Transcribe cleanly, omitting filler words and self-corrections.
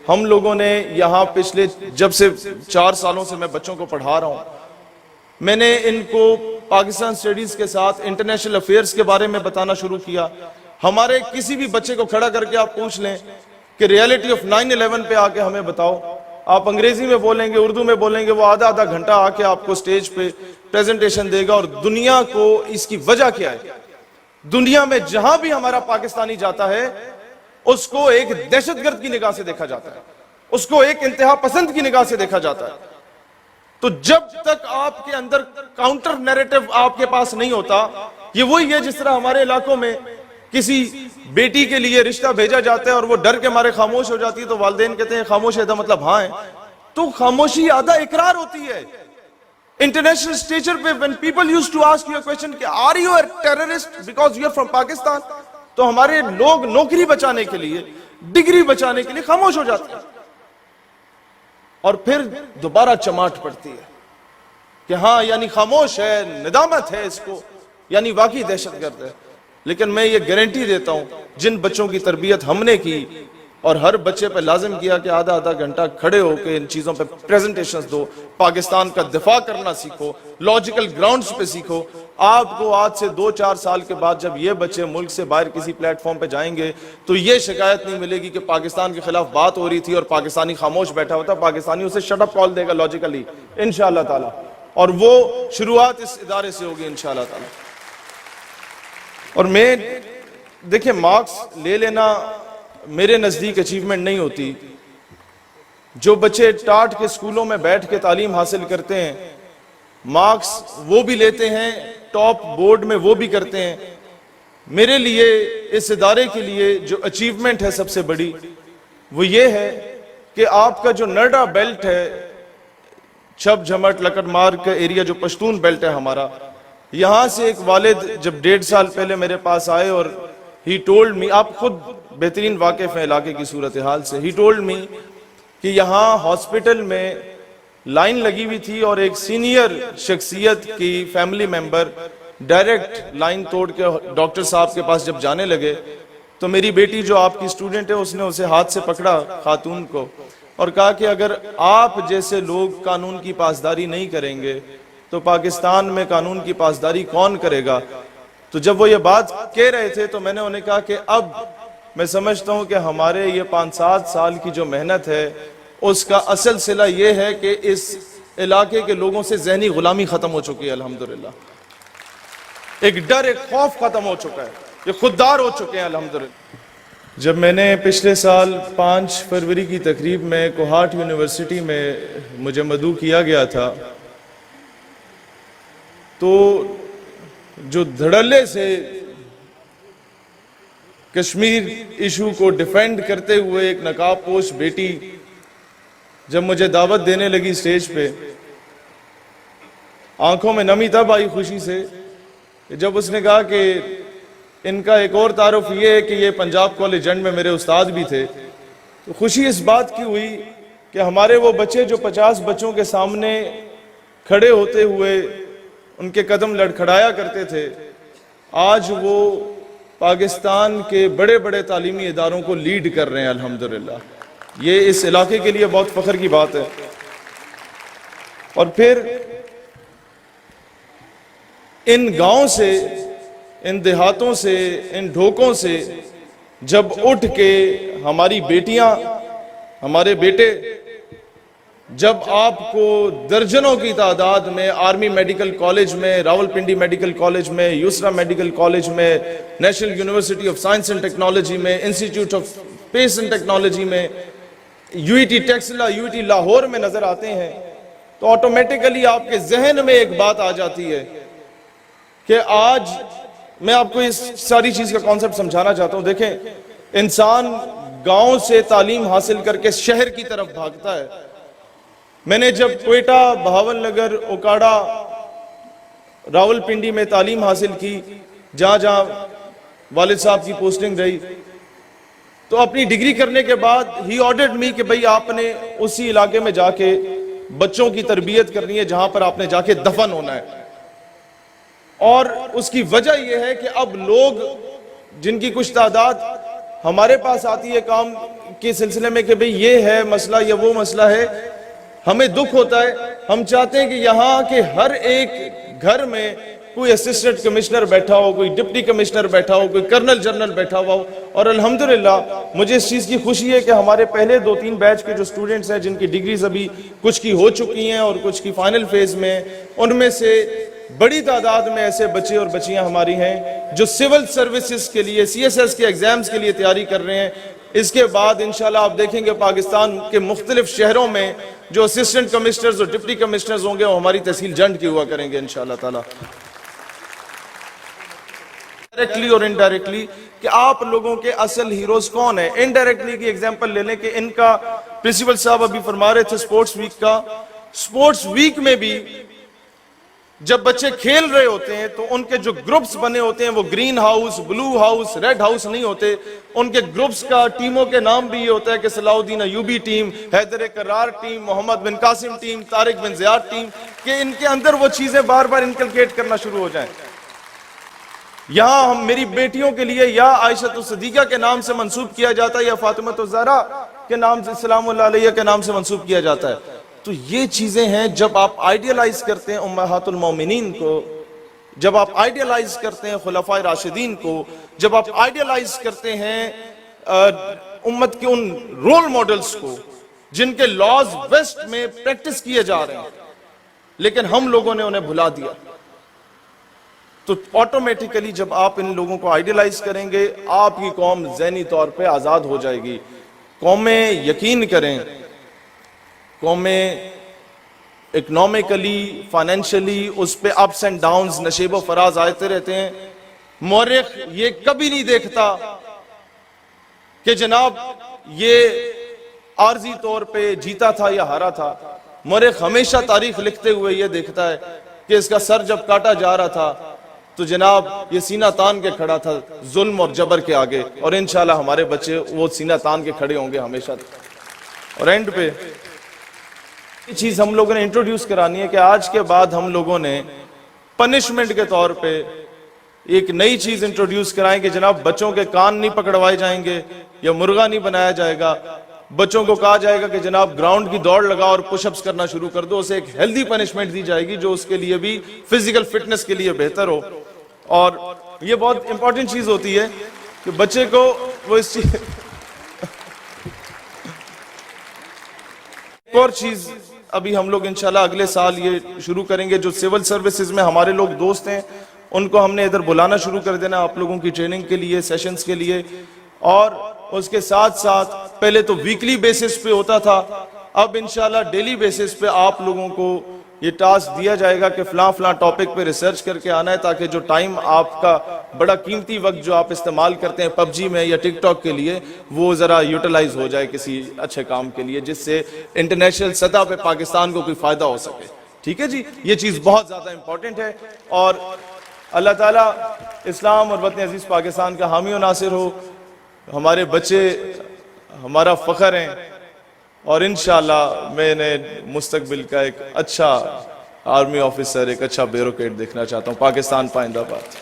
ہم لوگوں نے یہاں پچھلے جب سے 4 سالوں سے میں بچوں کو پڑھا رہا ہوں، میں نے ان کو پاکستان سٹڈیز کے ساتھ انٹرنیشنل افیئرز کے بارے میں بتانا شروع کیا۔ ہمارے کسی بھی بچے کو کھڑا کر کے آپ پوچھ لیں کہ ریئلٹی آف 9/11 پہ آ کے ہمیں بتاؤ، آپ انگریزی میں بولیں گے، اردو میں بولیں گے، وہ آدھا گھنٹہ آ کے آپ کو سٹیج پہ پریزنٹیشن دے گا، اور دنیا کو اس کی وجہ کیا ہے۔ دنیا میں جہاں بھی ہمارا پاکستانی جاتا ہے اس کو ایک دہشت گرد کی نگاہ سے دیکھا جاتا ہے، اس کو ایک انتہا پسند کی نگاہ سے دیکھا جاتا ہے۔ تو جب تک آپ کے اندر کاؤنٹر نیریٹو آپ کے پاس نہیں ہوتا، یہ وہی ہے جس طرح ہمارے علاقوں میں کسی بیٹی کے لیے رشتہ بھیجا جاتا ہے اور وہ ڈر کے مارے خاموش ہو جاتی ہے، تو والدین کہتے ہیں خاموش ہے، مطلب ہاں ہے، تو خاموشی آدھا اقرار ہوتی ہے۔ انٹرنیشنل اسٹیجر پہ when people used to ask you a question کہ are you a terrorist because you are from Pakistan، تو ہمارے لوگ نوکری بچانے کے لیے، ڈگری بچانے کے لیے خاموش ہو جاتے ہیں، اور پھر دوبارہ چماٹ پڑتی ہے کہ ہاں یعنی خاموش ہے، ندامت ہے اس کو، یعنی واقعی دہشت گرد ہے۔ لیکن میں یہ گارنٹی دیتا ہوں جن بچوں کی تربیت ہم نے کی اور ہر بچے پہ لازم کیا کہ آدھا گھنٹہ کھڑے ہو کے ان چیزوں پہ پریزنٹیشنز دو، پاکستان کا دفاع کرنا سیکھو، لاجیکل گراؤنڈز پہ سیکھو، آپ کو آج سے 2-4 سال کے بعد جب یہ بچے ملک سے باہر کسی پلیٹ فارم پہ جائیں گے تو یہ شکایت نہیں ملے گی کہ پاکستان کے خلاف بات ہو رہی تھی اور پاکستانی خاموش بیٹھا ہوتا، پاکستانی اسے شٹ اپ کال دے گا لاجیکلی انشاءاللہ تعالی، اور وہ شروعات اس ادارے سے ہوگی انشاءاللہ تعالی۔ اور میں دیکھیں مارکس لے لینا میرے نزدیک اچیومنٹ نہیں ہوتی۔ جو بچے ٹاٹ کے سکولوں میں بیٹھ کے تعلیم حاصل کرتے ہیں، مارکس وہ بھی لیتے ہیں، ٹاپ بورڈ میں وہ بھی کرتے ہیں، میرے لیے اس ادارے کے لیے جو اچیومنٹ ہے سب سے بڑی وہ یہ ہے کہ آپ کا جو نرڈا بیلٹ ہے، چھب جھمٹ لکڑ مار کا ایریا جو پشتون بیلٹ ہے ہمارا، یہاں سے ایک والد جب 1.5 سال پہلے میرے پاس آئے اور ہی ٹولڈ می، آپ خود بہترین واقف ہیں علاقے کی صورتحال سے، ہی ٹولڈ می کہ یہاں ہاسپٹل میں لائن لگی ہوئی تھی اور ایک سینئر شخصیت کی فیملی ممبر ڈائریکٹ لائن توڑ کے ڈاکٹر صاحب کے پاس جب جانے لگے تو میری بیٹی جو آپ کی اسٹوڈنٹ ہے اس نے اسے ہاتھ سے پکڑا خاتون کو اور کہا کہ اگر آپ جیسے لوگ قانون کی پاسداری نہیں کریں گے تو پاکستان میں قانون کی پاسداری کون کرے گا۔ تو جب وہ یہ بات کہہ رہے تھے تو میں نے انہیں کہا کہ اب میں سمجھتا ہوں کہ ہمارے یہ 5-7 سال کی جو محنت ہے اس کا اصل صلہ یہ ہے کہ اس علاقے کے لوگوں سے ذہنی غلامی ختم ہو چکی ہے الحمدللہ، ایک ڈر ایک خوف ختم ہو چکا ہے، یہ خوددار ہو چکے ہیں الحمدللہ۔ جب میں نے پچھلے سال 5 فروری کی تقریب میں کوہاٹ یونیورسٹی میں مجھے مدعو کیا گیا تھا تو جو دھڑلے سے کشمیر ایشو کو ڈیفینڈ کرتے ہوئے ایک نقاب پوش بیٹی جب مجھے دعوت دینے لگی سٹیج پہ، آنکھوں میں نمی تب آئی خوشی سے جب اس نے کہا کہ ان کا ایک اور تعارف یہ ہے کہ یہ پنجاب کالج اینڈ میں میرے استاد بھی تھے، تو خوشی اس بات کی ہوئی کہ ہمارے وہ بچے جو 50 بچوں کے سامنے کھڑے ہوتے ہوئے ان کے قدم لڑکھڑایا کرتے تھے، آج وہ پاکستان کے بڑے بڑے تعلیمی اداروں کو لیڈ کر رہے ہیں الحمدللہ۔ یہ اس علاقے کے لیے بہت فخر کی بات ہے۔ اور پھر ان گاؤں سے، ان دیہاتوں سے، ان ڈھوکوں سے جب اٹھ کے ہماری بیٹیاں، ہمارے بیٹے جب آپ کو درجنوں کی تعداد میں آرمی میڈیکل کالج میں، راولپنڈی میڈیکل کالج میں، یسرا میڈیکل کالج میں، national university of science and technology میں، institute of space and technology میں، U E T Taxila, U E T Lahore میں نظر آتے ہیں تو آٹومیٹیکلی آپ کے ذہن میں ایک بات آ جاتی ہے کہ آج میں آپ کو اس ساری چیز کا کانسیپٹ سمجھانا چاہتا ہوں۔ دیکھیں، انسان گاؤں سے تعلیم حاصل کر کے شہر کی طرف بھاگتا ہے۔ میں نے جب کوئٹہ، بہاول نگر، اوکاڑا، راولپنڈی میں تعلیم حاصل کی، جہاں جہاں والد صاحب کی پوسٹنگ رہی، تو اپنی ڈگری کرنے کے بعد ہی آرڈرڈ می کہ بھئی آپ نے اسی علاقے میں جا کے بچوں کی تربیت کرنی ہے جہاں پر آپ نے جا کے دفن ہونا ہے۔ اور اس کی وجہ یہ ہے کہ اب لوگ جن کی کچھ تعداد ہمارے پاس آتی ہے کام کے سلسلے میں کہ بھئی یہ ہے مسئلہ یا وہ مسئلہ ہے، ہمیں دکھ ہوتا ہے. ہم چاہتے ہیں کہ یہاں کے ہر ایک گھر میں کوئی اسسٹنٹ کمشنر بیٹھا ہو، کوئی ڈپٹی کمشنر بیٹھا ہو، کوئی کرنل جنرل بیٹھا ہوا ہو. اور الحمدللہ مجھے اس چیز کی خوشی ہے کہ ہمارے پہلے 2-3 بیچ کے جو سٹوڈنٹس ہیں جن کی ڈگریز ابھی کچھ کی ہو چکی ہیں اور کچھ کی فائنل فیز میں، ان میں سے بڑی تعداد میں ایسے بچے اور بچیاں ہماری ہیں جو سول سروسز کے لیے CSS کے ایگزامز کے لیے تیاری کر رہے ہیں. اس کے بعد انشاءاللہ آپ دیکھیں گے پاکستان کے مختلف شہروں میں جو اسسٹنٹ کمشنرز اور ڈپٹی کمشنرز ہوں گے وہ ہماری تحصیل جنڈ کے ہوا کریں گے انشاءاللہ تعالی. ڈائریکٹلی اور انڈائریکٹلی کہ آپ لوگوں کے اصل ہیروز کون ہیں. انڈائریکٹلی کی ایگزامپل لے لیں کہ ان کا پرنسپل صاحب ابھی فرما رہے تھے سپورٹس ویک کا. سپورٹس ویک میں بھی جب بچے کھیل رہے ہوتے ہیں تو ان کے جو گروپس بنے ہوتے ہیں وہ گرین ہاؤس، بلو ہاؤس، ریڈ ہاؤس نہیں ہوتے. ان کے گروپس کا ٹیموں کے نام بھی یہ ہوتا ہے کہ صلاح الدین ایوبی ٹیم، حیدر کرار ٹیم، محمد بن قاسم ٹیم، طارق بن زیاد ٹیم، کہ ان کے اندر وہ چیزیں بار بار انکلکیٹ کرنا شروع ہو جائیں. یہاں ہم میری بیٹیوں کے لیے یا عائشہ صدیقہ کے نام سے منسوب کیا جاتا ہے یا فاطمہ الزہرا کے نام سے سلام اللہ علیہ کے نام سے منسوب کیا جاتا ہے. تو یہ چیزیں ہیں جب آپ آئیڈیلائز کرتے ہیں امہات المومنین کو، جب آپ آئیڈیلائز کرتے ہیں خلفاء راشدین کو، جب آپ آئیڈیلائز کرتے ہیں امت کے ان رول ماڈلز کو جن کے لاز ویسٹ میں پریکٹس کیے جا رہے ہیں لیکن ہم لوگوں نے انہیں بھلا دیا، تو آٹومیٹیکلی جب آپ ان لوگوں کو آئیڈیلائز کریں گے آپ کی قوم ذہنی طور پہ آزاد ہو جائے گی. قومیں یقین کریں، قومیں اکنومیکلی، فائنینشلی اس پہ اپس اینڈ ڈاؤنز، نشیب و فراز آتے رہتے ہیں. مورخ یہ کبھی نہیں دیکھتا کہ جناب یہ عارضی طور پہ جیتا تھا یا ہارا تھا. مورخ ہمیشہ تاریخ لکھتے ہوئے یہ دیکھتا ہے کہ اس کا سر جب کاٹا جا رہا تھا تو جناب یہ سینہ تان کے کھڑا تھا ظلم اور جبر کے آگے، اور انشاءاللہ ہمارے بچے وہ سینہ تان کے کھڑے ہوں گے ہمیشہ. اور اینڈ پہ یہ چیز ہم لوگوں نے انٹروڈیوس کرانی ہے کہ آج کے بعد ہم لوگوں نے پنشمنٹ کے طور پہ ایک نئی چیز انٹروڈیوس کرائیں کہ جناب بچوں کے کان نہیں پکڑوائے جائیں گے یا مرغا نہیں بنایا جائے گا. بچوں کو کہا جائے گا کہ جناب گراؤنڈ کی دوڑ لگا اور پش اپس کرنا شروع کر دو. اسے ایک ہیلدی پنشمنٹ دی جائے گی جو اس کے لیے بھی فزیکل فٹنس کے لیے بہتر ہو. اور یہ بہت امپورٹنٹ چیز ہوتی ہے کہ بچے کو وہ اس چیز ایک اور چیز ابھی ہم لوگ انشاءاللہ اگلے سال یہ شروع کریں گے. جو سول سروسز میں ہمارے لوگ دوست ہیں ان کو ہم نے ادھر بلانا شروع کر دینا آپ لوگوں کی ٹریننگ کے لیے، سیشنز کے لیے. اور اس کے ساتھ ساتھ پہلے تو ویکلی بیسس پہ ہوتا تھا، اب انشاءاللہ ڈیلی بیسس پہ آپ لوگوں کو یہ ٹاسک دیا جائے گا کہ فلاں فلاں ٹاپک پہ ریسرچ کر کے آنا ہے، تاکہ جو ٹائم آپ کا بڑا قیمتی وقت جو آپ استعمال کرتے ہیں پب جی میں یا ٹک ٹاک کے لیے وہ ذرا یوٹیلائز ہو جائے کسی اچھے کام کے لیے جس سے انٹرنیشنل سطح پہ پاکستان کو کوئی فائدہ ہو سکے. ٹھیک ہے جی، یہ چیز بہت زیادہ امپورٹنٹ ہے. اور اللہ تعالیٰ اسلام اور وطن عزیز پاکستان کا حامی و ناصر ہو. ہمارے بچے ہمارا فخر ہیں اور انشاءاللہ میں نے مستقبل کا ایک اچھا آرمی آفیسر، ایک اچھا بیوروکریٹ دیکھنا چاہتا ہوں. پاکستان پائندہ باد.